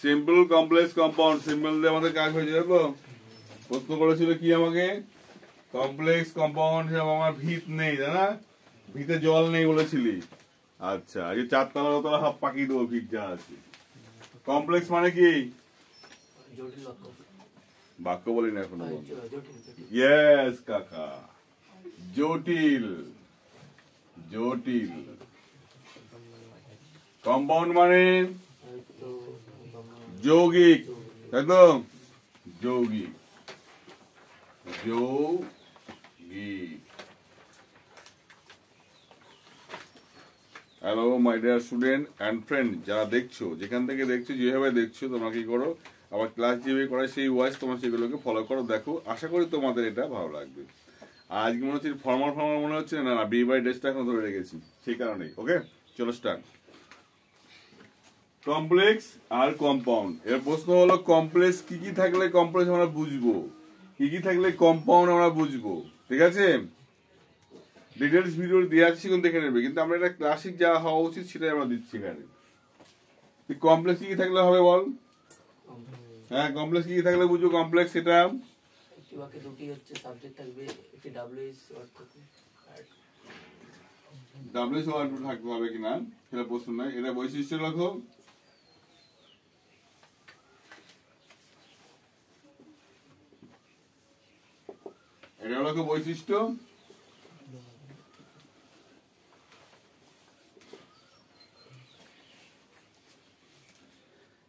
Simple complex compound simple দিয়ে আমাদের কাজ হয়েছে দেখো প্রশ্ন করেছিল কি আমাকে কমপ্লেক্স কম্পাউন্ড হিসাবে আমার ভিত নেই তাই না ভিতে জল নেই বলেছিলি আচ্ছা এই চারতলা দোতলা সব পাকিয়ে দেবো ভিত যা আছে কমপ্লেক্স মানে কি বাক্য বলি না এখনো ইয়েস কাকা জটিল জটিল কম্পাউন্ড মানে যৌগিক একদম যৌগিক যৌগিক hello my dear student and friend যারা দেখছো যেখান থেকে দেখছো যেভাবে দেখছো তোমরা কি করো আবার ক্লাস যেভাবে করায় সেই ওয়াইজ তোমরা সেগুলোকে ফলো করো দেখো আশা করি তোমাদের এটা ভালো লাগবে আর আজকে মনে হচ্ছে ফর্মাল মনে হচ্ছে না না বি বাই ডেসটা এখন ধরে রেখেছি সেই কারণেই ওকে চলো স্টার্ট কমপ্লেক্স আর কম্পাউন্ড এর প্রশ্ন হলো কমপ্লেক্স কি কি থাকলে কমপ্লেক্স আমরা বুঝবো কি কি থাকলে কম্পাউন্ড আমরা বুঝবো ঠিক আছে ডিটেলস ভিডিও দেওয়া আছে সেগুলো দেখে নেবে কিন্তু আমরা এটা ক্লাসিক যা হওয়া উচিত সেটাই আমরা দিচ্ছি এখানে কমপ্লেক্স কি কি থাকলে হবে বল হ্যাঁ কমপ্লেক্স কি কি থাকলে বুঝবো কমপ্লেক্স এটা বাকি দুটি হচ্ছে সাবজেক্ট থাকবে একটি ডব্লিউএস ওয়ার্ড থাকবে আর ডব্লিউএস ওয়ার্ড থাকতে হবে কিনা সেটা প্রশ্ন নয় এটা বৈশিষ্ট্য লেখো এটা হলো বৈশিষ্ট্য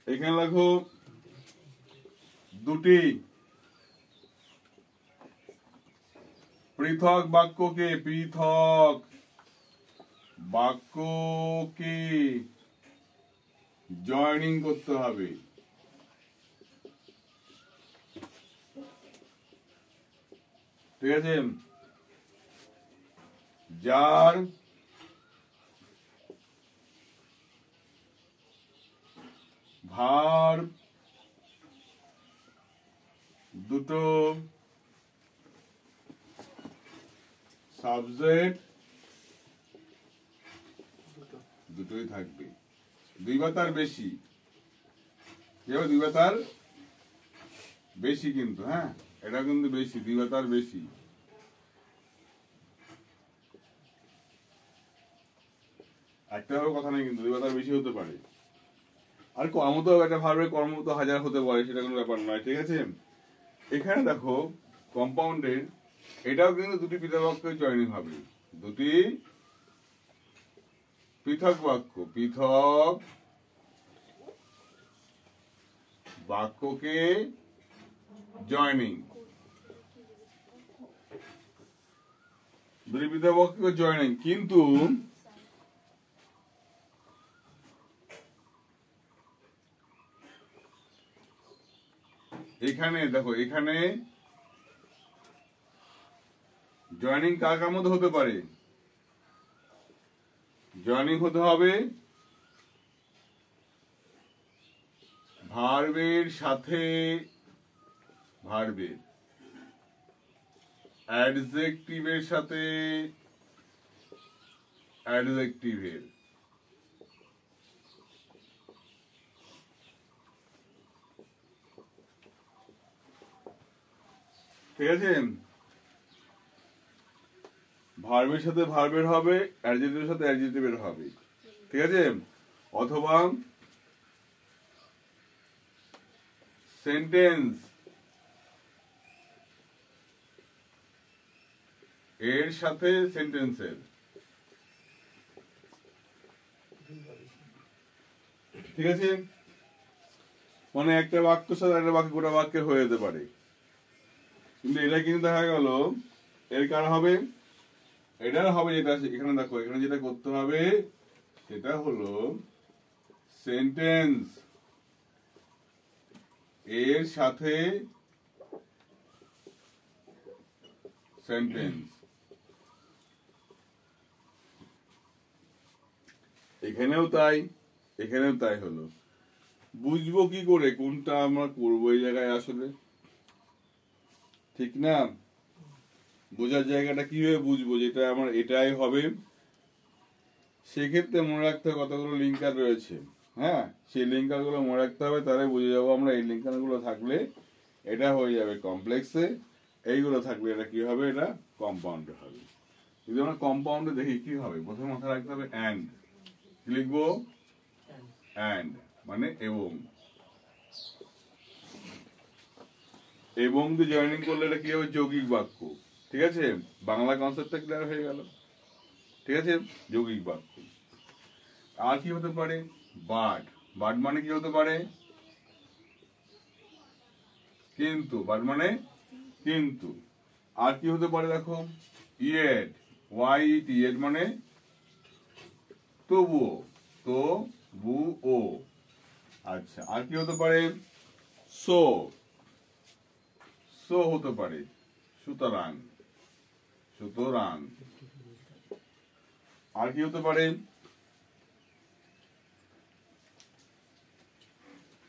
এখানে লেখো দুটি পৃথক বাক্যকে জয়েনিং করতে হবে ঠিক আছে যার ভার্ব দুটো সাবজেক্ট দুটোই থাকবে দুই বা তার বেশি দুই বা তার বেশি কিন্তু হ্যাঁ এটা কিন্তু বেশি দুই বা তার বেশি একটা কথা নেই কিন্তু দুই বা তার বেশি হতে পারে আর কর্ম তো একটা ভার্বের কর্ম তো হাজার হতে পারে সেটা কোনো ব্যাপার নয় ঠিক আছে এখানে দেখো কম্পাউন্ডের এটাও কিন্তু দুটি পৃথক বাক্য জয়েনিং হবে দুটি পৃথক বাক্যকে জয়েনিং দুটি পৃথক বাক্যকে জয়েনিং কিন্তু এখানে দেখো এখানে জয়েনিং কার কার মধ্যে হতে পারে জয়েনিং হতে হবে ভার্বের সাথে ভার্বের অ্যাডজেক্টিভের সাথে অ্যাডজেক্টিভের ঠিক আছে ভার্বের সাথে ভার্বের হবে অ্যাডজেক্টিভের সাথে অ্যাডজেক্টিভের হবে ঠিক আছে অথবা সেন্টেন্স এর সাথে সেন্টেন্সের ঠিক আছে মানে একটা বাক্যের সাথে একটা বাক্য গোটা বাক্যের হয়ে যেতে পারে কিন্তু এটা কিন্তু দেখা গেল এর কার হবে এটার হবে যেটা এখানে দেখো এখানে যেটা করতে হবে সেটা হলো সেন্টেন্স এর সাথে সেন্টেন্স এখানেও তাই হলো বুঝবো কি করে কোনটা আমরা করবো এই জায়গায় আসলে ঠিক না বোঝার জায়গাটা কিভাবে বুঝবো যেটা আমার এটাই হবে সেক্ষেত্রে মনে রাখতে হবে কতগুলো লিঙ্কার রয়েছে হ্যাঁ, সেই লিঙ্কারগুলো মনে রাখতে হবে, তাহলে বুঝে যাবো আমরা এই লিঙ্কারগুলো থাকলে এটা হয়ে যাবে কমপ্লেক্সে, এইগুলো থাকলে এটা কি হবে, এটা কম্পাউন্ডে হবে। যদি আমরা কম্পাউন্ডে দেখি কি হবে, প্রথমে মাথায় রাখতে হবে অ্যান্ড, কি লিখবো, অ্যান্ড মানে এবং, এবং দিয়ে জয়েনিং করলে এটা কি হবে, যৌগিক বাক্য। ঠিক আছে, বাংলা কনসেপ্টটা ক্লিয়ার হয়ে গেল। ঠিক আছে, যৌগিক বাক্য। আর কি হতে পারে, বাট, বাট মানে কি হতে পারে, কিন্তু, বাট মানে কিন্তু। আর কি হতে পারে দেখো, ইয়েট, ওয়াইট, ইয়েট মানে তবুও, তো বু ও। আচ্ছা, আর কি হতে পারে, সো, সো হতে পারে সুতরাং, সুতরাং। আর কি হতে পারে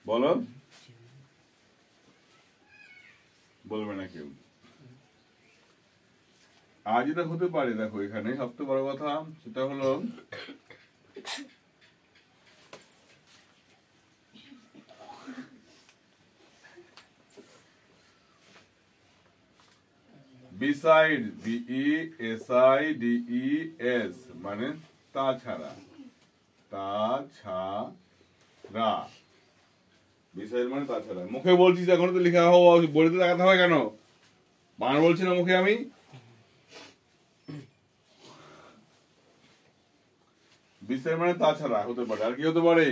বলো, বলবে না কেউ। আর যেটা হতে পারে দেখো এখানে সবচেয়ে বড় কথা, সেটা হলো beside, BESIDES মানে তাছাড়া, তাছাড়া, beside মানে তাছাড়া। মুখে বলছিস এখন তো লেখা হওয়া, বইতে দেখাতে হবে কেন, বানান বলছি না মুখে আমি। beside মানে তাছাড়া হতে পারে। আর কি হতে পারে,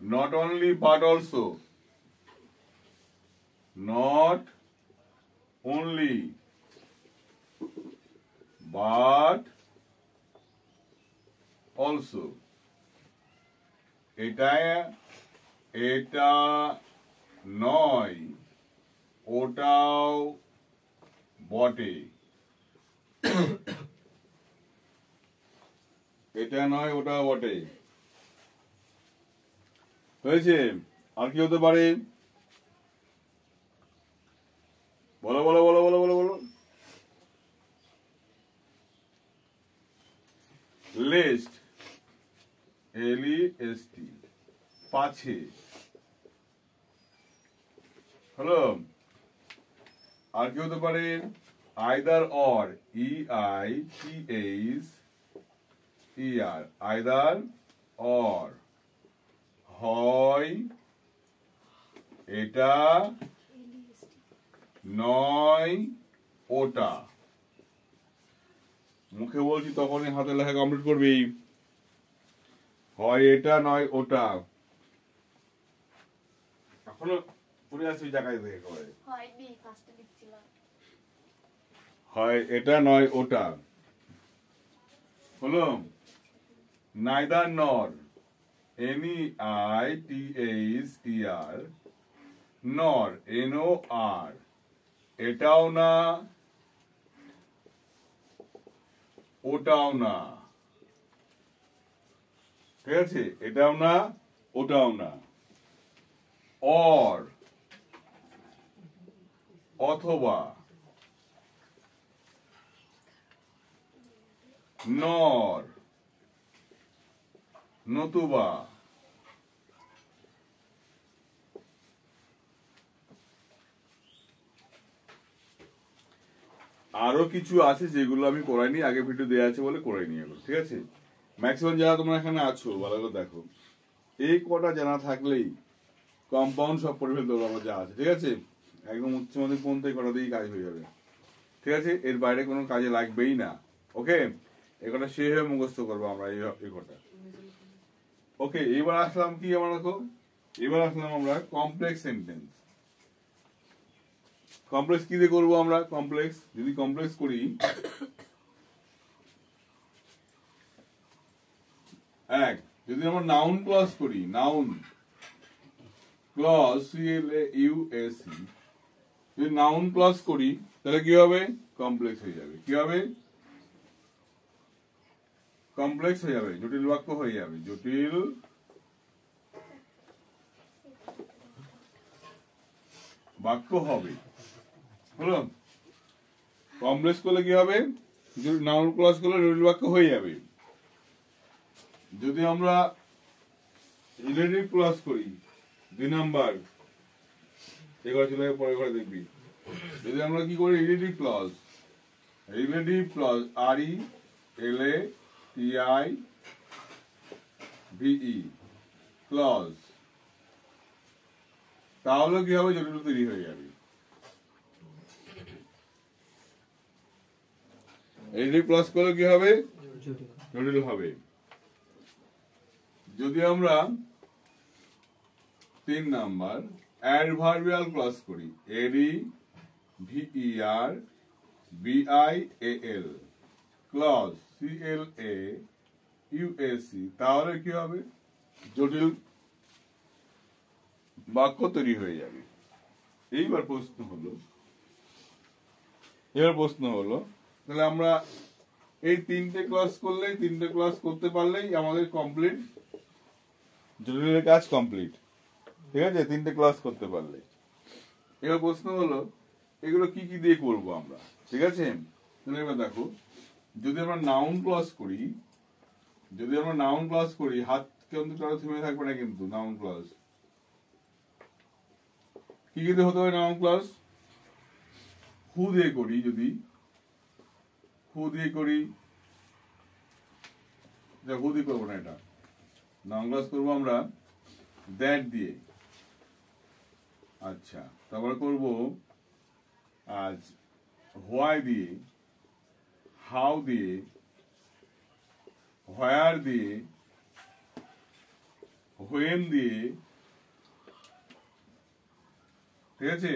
not only but also, not only but also, এটা এটা নয় ওটাও বটে, এটা নয় ওটাও বটে। হয়েছে। আর কি হতে পারে, বলো বলো বলো বলো বলো বলো, লিস্ট, LEST পাছে, হলো। আর কি হতে পারে, either or, EITHER, either or, হয় এটা নয় ওটা। মুখে বলছি তখনই হাতে লেখা কমপ্লিট করবি, হয় এটা নয় ওটা। এখনো পড়ে আসি জায়গায় দেখে করে, হয় এটা নয় ওটা, হলো। নাইদার নর, NEITHER, নর, NOR, এটাও না ওটাও না। ঠিক আছে, এটাও না ওটাও না। অর, অথবা। নর, নতুবা। আরো কিছু আছে যেগুলো আমি করাইনি, আগে ভিডিও দেওয়া আছে বলে করাইনি এগুলো। ঠিক আছে, ম্যাক্সিমাম যারা তোমরা এখানে আছো ভালো করে দেখো, এই কটা জানা থাকলেই কম্পাউন্ড সব পড়ে ফেলতে পারবো আমরা যা আছে। ঠিক আছে, একদম উচ্চ মাধ্যমিক পর্যন্ত এই কটা দিয়েই কাজ হয়ে যাবে। ঠিক আছে, এর বাইরে কোনো কাজে লাগবেই না। ওকে, এই কটা সেভাবে মুখস্থ করবো আমরা এই কটা। ওকে, এবার আসলাম কি আমরা দেখো, এবার আসলাম আমরা কমপ্লেক্স সেন্টেন্স। কমপ্লেক্স কি দিয়ে করবো আমরা, কমপ্লেক্স যদি কমপ্লেক্স করি, এক, যদি আমরা নাউন ক্লজ করি, নাউন ক্লজ, CLAUS, যদি নাউন ক্লজ করি তাহলে কি হবে, কমপ্লেক্স হয়ে যাবে। কি হবে, কমপ্লেক্স হয়ে যাবে, জটিল বাক্য হয়ে যাবে, জটিল বাক্য হবে। হলো, কমপ্লেক্স করলে কি হবে, নাউন ক্লজ করলে জটিল বাক্য হয়ে যাবে। যদি আমরা রিলেটিভ ক্লজ করি 2 নাম্বার এগুলো চলে পরে করে দেখবি যদি আমরা কি করি রিলেটিভ ক্লজ RELATIVE ক্লজ তাহলে কি হবে জটিল তৈরি হয়ে যাবে রিলেটিভ ক্লজ করলে কি হবে জটিল হবে যদি আমরা 3 নাম্বার অ্যাডভার্বিয়াল ক্লজ করি ADVERBIAL ক্লজ CLAUSE তাহলে কি হবে জটিল বাক্য তৈরি হয়ে যাবে এইবার প্রশ্ন হলো তাহলে আমরা এই 3টে ক্লাস করতে পারলেই আমাদের কমপ্লিট জটিলের কাজ কমপ্লিট ঠিক আছে 3টে ক্লাস করতে পারলে এবার প্রশ্ন হলো এগুলো কি কি দিয়ে করব আমরা ঠিক আছে তাহলে এবার দেখো যদি আমরা নাউন ক্লজ করি হাত কিন্তু কারো থেমে থাকবে না কিন্তু নাউন ক্লজ কি কি দিয়ে হতে হয় নাউন ক্লজ হু দিয়ে করি যদি হু দিয়ে করবো না এটা নাউন ক্লজ করবো আমরা দ্যাট দিয়ে আচ্ছা তারপরে করব আজ হোয়াই দিয়ে হাউ দিয়ে হোয়ার দিয়ে হোয়েন দিয়ে ঠিক আছে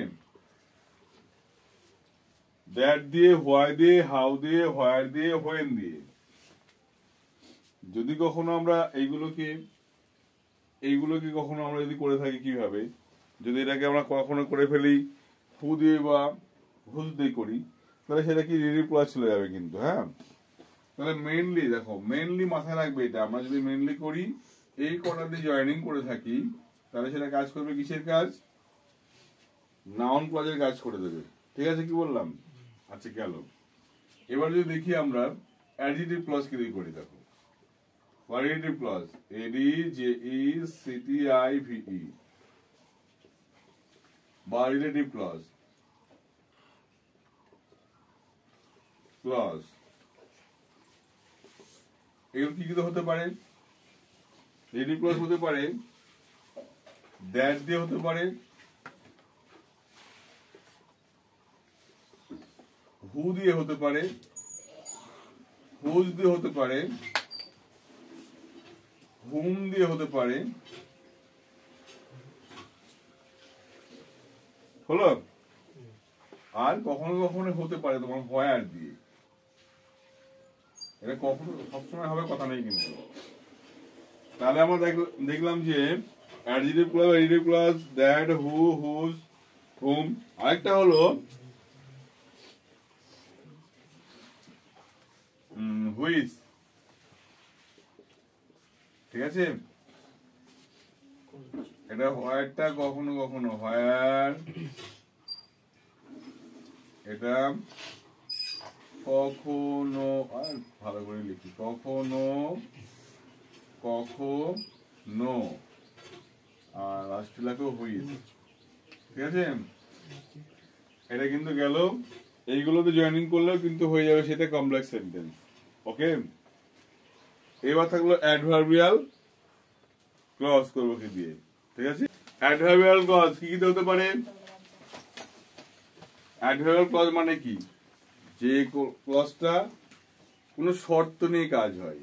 দ্যাট দিয়ে হোয়াই দিয়ে হাউ দিয়ে হোয়ার দিয়ে হোয়েন দিয়ে যদি কখনো আমরা এইগুলোকে কখনো আমরা যদি করে থাকি কিভাবে যদি এটাকে আমরা কখনো করে ফেলি হু দিয়ে বা হুজ দিয়ে করি তাহলে সেটা কি রিলেটিভ ক্লজ চলে যাবে কিন্তু হ্যাঁ তাহলে মেইনলি মাথায় রাখবে এটা আমরা যদি মেইনলি করি এই কটা দিয়ে জয়েনিং করে থাকি তাহলে সেটা কাজ করবে কিসের কাজ নাউন ক্লজের কাজ করে দেবে ঠিক আছে কি বললাম আচ্ছা গেল এবার যদি দেখি আমরা অ্যাডজেক্টিভ ক্লজ কি দিয়ে করি দেখো অ্যাডজেক্টিভ ক্লজ ADJECTIVE বা রিলেটিভ ক্লজ এগুলো কি হতে পারে রিলেটিভ ক্লজ হতে পারে দ্যাট দিয়ে হতে পারে হু দিয়ে হতে পারে হুজ দিয়ে হতে পারে হুম দিয়ে হতে পারে হলো আর কখনো কখনো হতে পারে তোমার হোয়ার দিয়ে এটা কখনো সবসময় হবে কথা নেই কিন্তু তাহলে আমরা দেখলাম যে adjective clause that who whose whom আরেকটা হলো হুইচ ঠিক আছে এটা হোয়ারটা কখনো কখনো হোয়ার এটা কখনো আর ভালো করে লিখি কখনো আর লাস্ট লেখো হুইচ ঠিক আছে এটা কিন্তু গেল এইগুলোতে জয়েনিং করলেও কিন্তু হয়ে যাবে সেটা কমপ্লেক্স সেন্টেন্স ওকে এবার থাকলো অ্যাডভার্বিয়াল ক্লজ করবো কি দিয়ে ঠিক আছে অ্যাডভার্বিয়াল ক্লজ কি কি হতে পারে অ্যাডভার্বিয়াল ক্লজ মানে কি যে ক্লজটা কোনো শর্ত নিয়ে কাজ হয়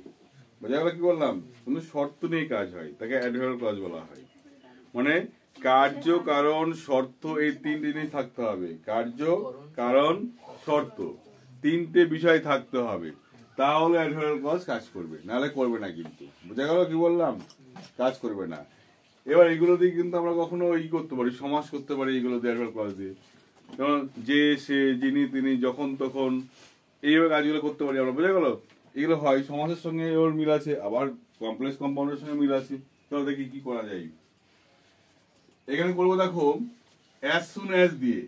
বোঝা গেল কি বললাম কোনো শর্ত নিয়ে কাজ হয় তাকে অ্যাডভার্বিয়াল ক্লজ বলা হয় মানে কার্য কারণ শর্ত এই 3টে জিনিস থাকতে হবে কার্য কারণ শর্ত 3টে বিষয় থাকতে হবে তাহলে অ্যাডভার্বিয়াল ক্লজ কাজ করবে নাহলে করবে না কিন্তু বোঝা গেল কি বললাম কাজ করবে না এবার এগুলো দিয়ে কিন্তু আমরা কখনো করতে পারি সমাস করতে পারি এগুলো দিয়ে অ্যাডভার্বিয়াল ক্লজ দিয়ে যেমন যে সে যিনি তিনি যখন তখন এইভাবে কাজগুলো করতে পারি আমরা বোঝা গেল এগুলো হয় সমাসের সঙ্গে ওর মিল আছে আবার কমপ্লেক্স কম্পাউন্ডের সঙ্গে মিল আছে তাহলে দেখি কি করা যায় এখানে করবো দেখো as soon as দিয়ে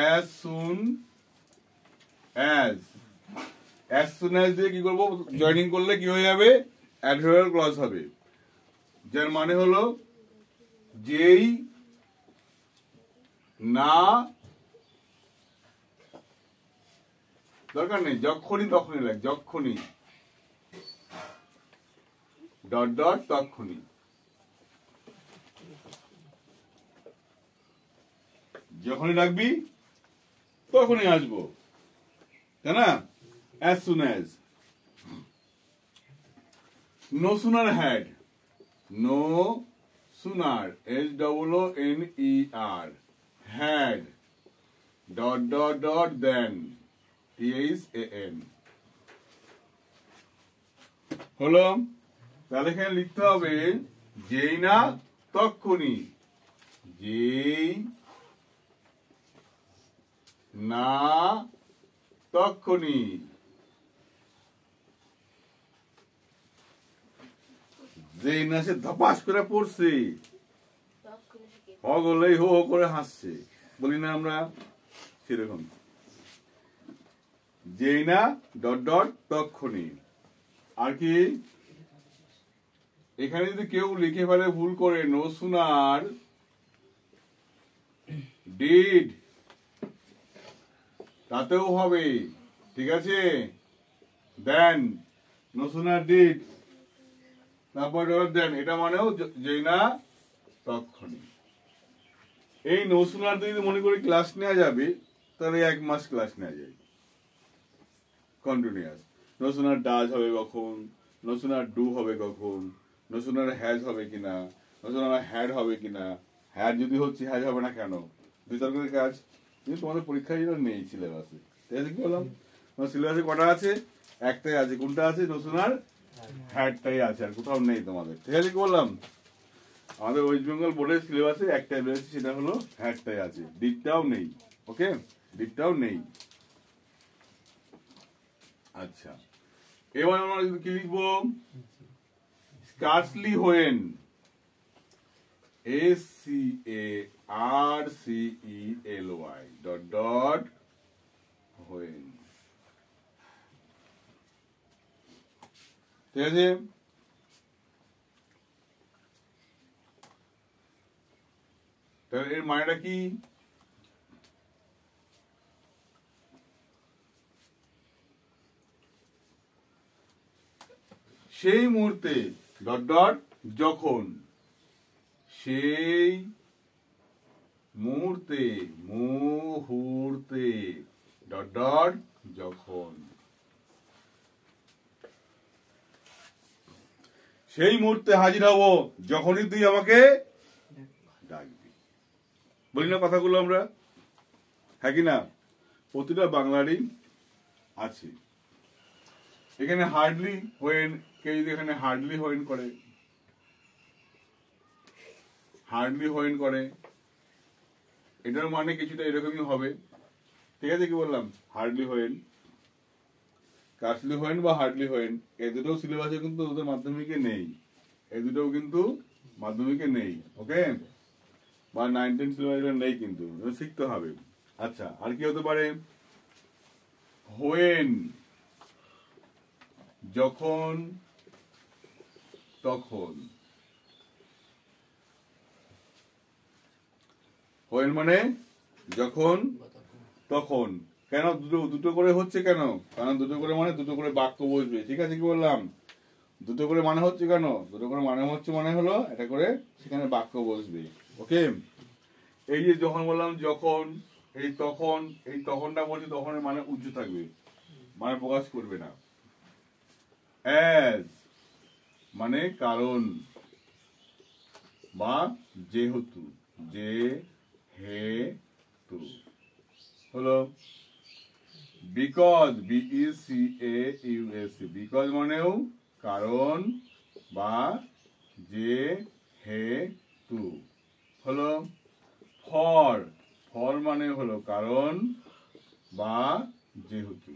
as soon as দিয়ে কি করবো জয়েনিং করলে কি হয়ে যাবে অ্যাডভার্বিয়াল ক্লজ হবে, যার মানে হলো যেই না, দরকার নেই, যখনই তখনই লাগে, যখনই ডট ডট তখনই, যখনই রাখবি তখনই আসবো, তাই না? as soon as, no sooner had, no sooner, HOONER, had, dot dot dot then, THAN, হলো। তাহলে এখানে লিখতে হবে যেই না তক্ষুনি, যেই না তক্ষুনি, যেই না সে ধপাস করে পড়ছে, হগলেই হো হো করে হাসছে, বলি না আমরা, সেরকম যেই না ডট ডট তক্ষুনি। আর কি এখানে যদি কেউ লিখে ফেলে ভুল করে, নো সুনার ডিড, তাতেও হবে, ঠিক আছে? দেন, নো সুনার ডিড, তারপর দেন, এটা মানেও যেই না তক্ষুনি। এই নো সুনার যদি মনে করি ক্লাস নেওয়া যাবে, তাহলে 1 মাস ক্লাস নেওয়া যায় কন্টিনিউয়াস। নো সুনার ডাজ হবে কখন, নো সুনার ডু হবে কখন, নো সুনার হ্যাজ হবে কিনা, নো সুনার হ্যাড হবে কিনা, হ্যাড যদি হচ্ছে হ্যাজ হবে না কেন, বিতর্কের কাজ। কিন্তু তোমাদের পরীক্ষায় যেটা নেই সিলেবাসে, ঠিক আছে? কি বললাম, তোমার সিলেবাসে কটা আছে? একটাই আছে, কোনটা আছে? নো সুনার হ্যাডটাই আছে, আর কোথাও নেই তোমাদের, ঠিক আছে? কি বললাম, আমাদের ওয়েস্ট বেঙ্গল বোর্ডের সিলেবাসে একটাই রয়েছে, সেটা হলো হ্যাডটাই আছে, ডিডটাও নেই। ওকে, ডিডটাও নেই। আচ্ছা, এবার আমরা কি লিখবো? Scarcely when, SCARCELY, dot dot when, ঠিক আছে? তাহলে এর মানেটা কি? সেই মুহূর্তে ডট ডট যখন, সেই মুহূর্তে, মুহূর্তে ডট ডট যখন, সেই মুহূর্তে হাজির হব যখনই তুই আমাকে ডাকবি। বলি না কথাগুলো আমরা, হ্যাঁ কি না? প্রতিটা বাংলারই আছে। এখানে হার্ডলি হোয়েন, কে যদি এখানে হার্ডলি হোয়েন করে, হার্ডলি হোয়েন করে, এটার মানে কিছুটা এরকমই হবে, ঠিক আছে? কি বললাম, হার্ডলি হোয়েন, কার্সলি হোয়েন বা হার্ডলি হোয়েন, এই দুটো সিলেবাসে কিন্তু ওদের মাধ্যমিকে নেই, এই দুটো কিন্তু মাধ্যমিকে নেই, ওকে? বা 9, 10 সিলেবাসে নেই, কিন্তু শিখতে হবে। আচ্ছা, আর কি হতে পারে? হোয়েন, যখন, তখন, হোয়েন মানে যখন তখন। কেন দুটো করে হচ্ছে কেন? কারণ দুটো করে মানে দুটো করে বাক্য বসবে, ঠিক আছে? কি বললাম, দুটো করে মানে হচ্ছে কেন? দুটো করে মানে হচ্ছে, মানে হলো এটা করে সেখানে বাক্য বসবে, ওকে? এই যে যখন বললাম যখন, এই তখন, এই তখনটা বলছি, তখনের মানে উজ্জ্ব থাকবে, মানে প্রকাশ করবে না। অ্যাজ মানে কারণ বা যেহেতু, যে হে তু হলো। বিকজ, BECAUS, বিকজ মানেও কারণ বা যে হে তু হলো। ফর, ফর মানে হলো কারণ বা যেহেতু।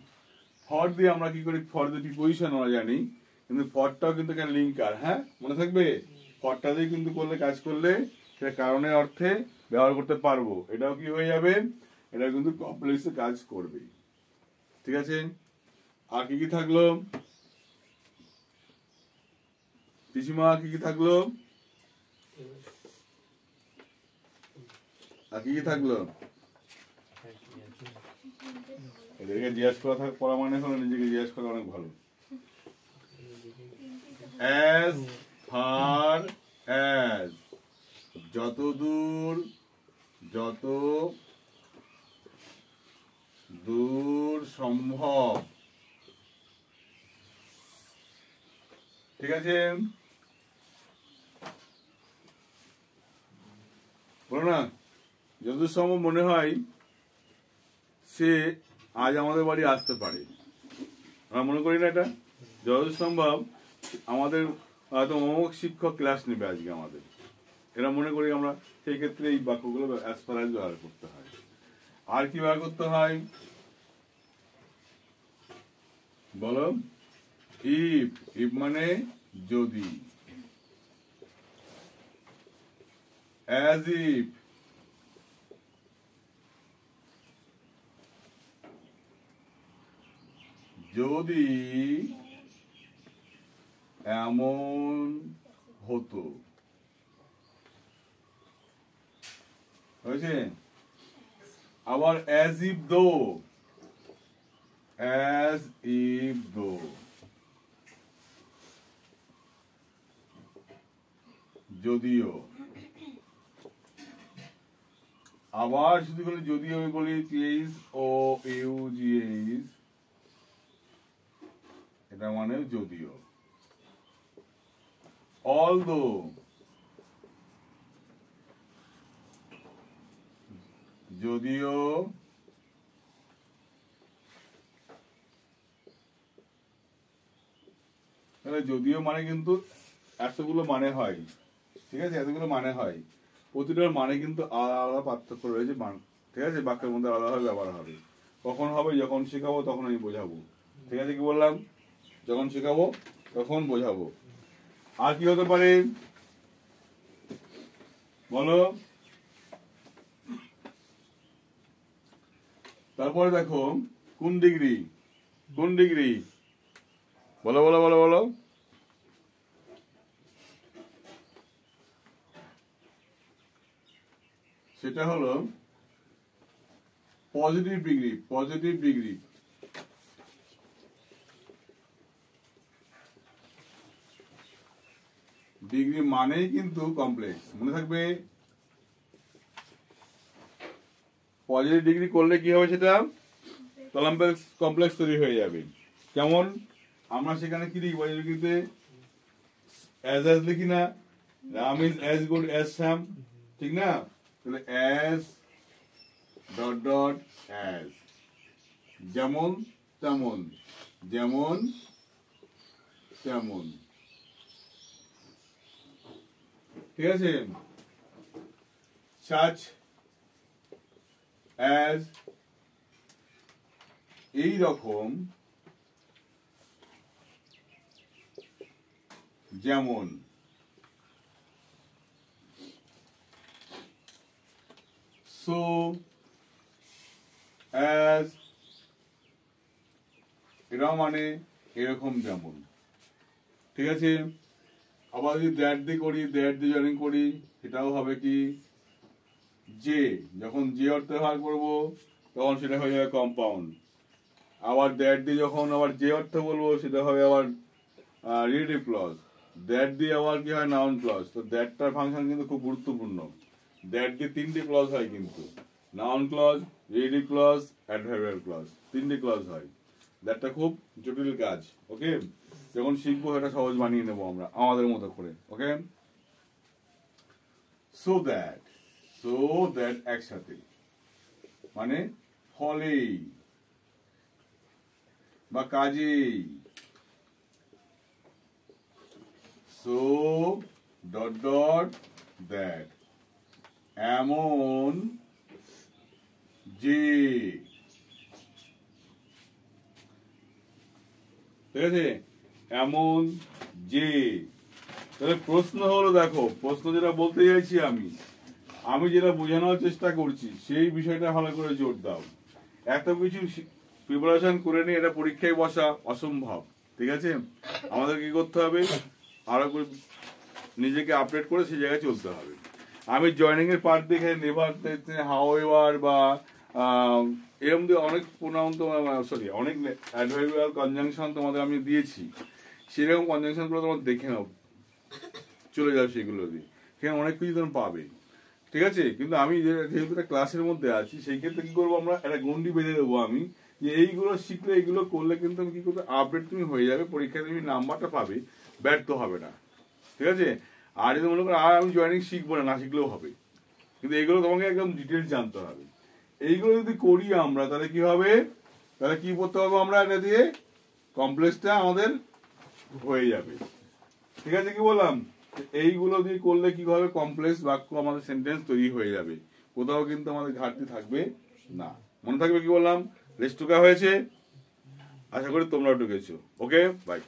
ফর দিয়ে আমরা কি করি? ফর দিয়ে প্রিপোজিশন আমরা জানি, কিন্তু ফরটাও কিন্তু এখানে লিঙ্কার, হ্যাঁ মনে থাকবে? ফরটা দিয়ে কিন্তু করলে, কাজ করলে সেটা কারণের অর্থে ব্যবহার করতে পারবো, এটাও কি হয়ে যাবে? এটা কিন্তু কমপ্লেক্সে কাজ করবে, ঠিক আছে? আর কি কি থাকলো? পিসিমা কি কি থাকলো? আর কি কি থাকলো? এদেরকে জিজ্ঞাসা করা মানে হলো নিজেকে জিজ্ঞাসা করা অনেক ভালো। as far as, যত দূর সম্ভব। ঠিক আছে, বলো না, যতদূর সম্ভব মনে হয় সে আজ আমাদের বাড়ি আসতে পারে। আমরা মনে করি না এটা? যতদূর সম্ভব আমাদের হয়তো অমুক শিক্ষক ক্লাস নেবে আজকে আমাদের, এরা মনে করি আমরা। সেই ক্ষেত্রে এই বাক্যগুলো অ্যাজ ফার অ্যাজ ব্যবহার করতে হয়। আর কি ব্যবহার করতে হয় বলো? ইফ মানে যদি, অ্যাজ ইফ, যদি এমন হতো। হয়েছে? আবার as if though, as if though, যদিও। আবার শুধু বলি যদিও, আমি বলি টিএস ও ইউজিএস, এটা মানে যদিও। although, যদিও, যদিও মানে কিন্তু এতগুলো মানে হয়। ঠিক আছে, এতগুলো মানে হয়, প্রতিটার মানে কিন্তু আলাদা আলাদা পার্থক্য রয়েছে। ঠিক আছে, বাক্যের মধ্যে আলাদাভাবে ব্যবহার হবে। কখন হবে? যখন শেখাবো তখন আমি বোঝাবো। ঠিক আছে, কি বললাম? যখন শেখাবো তখন বোঝাবো। আর কি হতে পারে বলো? তারপরে দেখো, কোন ডিগ্রি, কোন ডিগ্রি বলো বলো বলো বলো। সেটা হলো positive degree. Positive degree degree মানেই কিন্তু কমপ্লেক্স, মনে থাকবে। পজিটিভ ডিগ্রি করলে কি হবে? সেটা কমপ্লেক্স তৈরি হয়ে যাবে। কেমন? আমরা সেখানে কি লিখি পজিটিভ ডিগ্রিতে? অ্যাজ লিখি না? Ram is as good as Shyam, ঠিক না? তাহলে অ্যাজ ডট ডট অ্যাজ, যেমন তেমন, যেমন তেমন। ঠিক আছে, such as, এই রকম, যেমন। so as, এটাও মানে এরকম যেমন। ঠিক আছে, আবার যদি দ্যাট দিয়ে করি, দ্যাট দিয়ে জয়েনিং করি, সেটাও হবে কি যে, যখন যে অর্থে ব্যবহার করবো তখন সেটা হয়ে যাবে কম্পাউন্ড। আবার দ্যাট দিয়ে যখন আবার যে অর্থে বলবো সেটা হবে আবার রিলেটিভ ক্লজ। দ্যাট দিয়ে আবার কি হয়? Noun clause. তো দ্যাটটার ফাংশন কিন্তু খুব গুরুত্বপূর্ণ। দ্যাট দিয়ে তিনটে ক্লজ হয় কিন্তু, noun clause, relative clause, adverbial clause, তিনটে ক্লজ হয়। দ্যাটটা খুব জটিল কাজ। ওকে, যখন শিখবো এটা সহজ বানিয়ে নেবো আমরা আমাদের মতো করে। ওকে, সো দ্যাট একসাথে মানে ফলেই বা কাজেই। সো ডট ডট দ্যাট, এমন যে। ঠিক আছে, এমন যে। তাহলে প্রশ্ন হলো, দেখো প্রশ্ন যেটা বলতে চাইছি আমি যেটা বোঝানোর চেষ্টা করছি সেই বিষয়টা ভালো করে জোর দাও। এত কিছু প্রিপারেশন করে নিয়ে এটা পরীক্ষায় বসা অসম্ভব। ঠিক আছে, আমাদের কি করতে হবে? আরো করে নিজেকে আপডেট করে সেই জায়গায় চলতে হবে। আমি জয়নিং এর পার্ট দেখে নেভার, হাউএভার বা এরকম দিয়ে অনেক প্রোনাউন সরি অনেক অ্যাডভার্বিয়াল কনজাংশন তোমাদের আমি দিয়েছি, সেরকম কনজাংশন গুলো তোমার দেখে নাও, চলে যাও সেগুলো দিয়ে, সেখানে অনেক কিছু তুমি পাবে, ঠিক আছে। কিন্তু আমি যেহেতু একটা ক্লাসের মধ্যে আছি, সেই ক্ষেত্রে কি করবো, আমরা একটা গন্ডি বেঁধে দেবো আমি, যে এইগুলো শিখলে এইগুলো করলে কিন্তু আমি কি করবো, আপডেট তুমি হয়ে যাবে, পরীক্ষায় তুমি নাম্বারটা পাবে, ব্যর্থ হবে না, ঠিক আছে। আর যদি মনে করো আর আমি জয়েনিং শিখবো না, না শিখলেও হবে, কিন্তু এইগুলো তোমাকে একদম ডিটেলস জানতে হবে। এইগুলো যদি করি আমরা, তাহলে কি হবে, তাহলে কি করতে পারবো আমরা, এটা দিয়ে কমপ্লেক্সটা আমাদের হয়ে যাবে, ঠিক আছে। কি বললাম, এইগুলো দিয়ে করলে কি হবে, কমপ্লেক্স বাক্য আমাদের সেন্টেন্স তৈরি হয়ে যাবে, কোথাও কিন্তু আমাদের ঘাটতি থাকবে না। মনে থাকবে কি বললাম, রেস্ট টুকা হয়েছে, আশা করি তোমরাও ঢুকেছো। ওকে, বাই।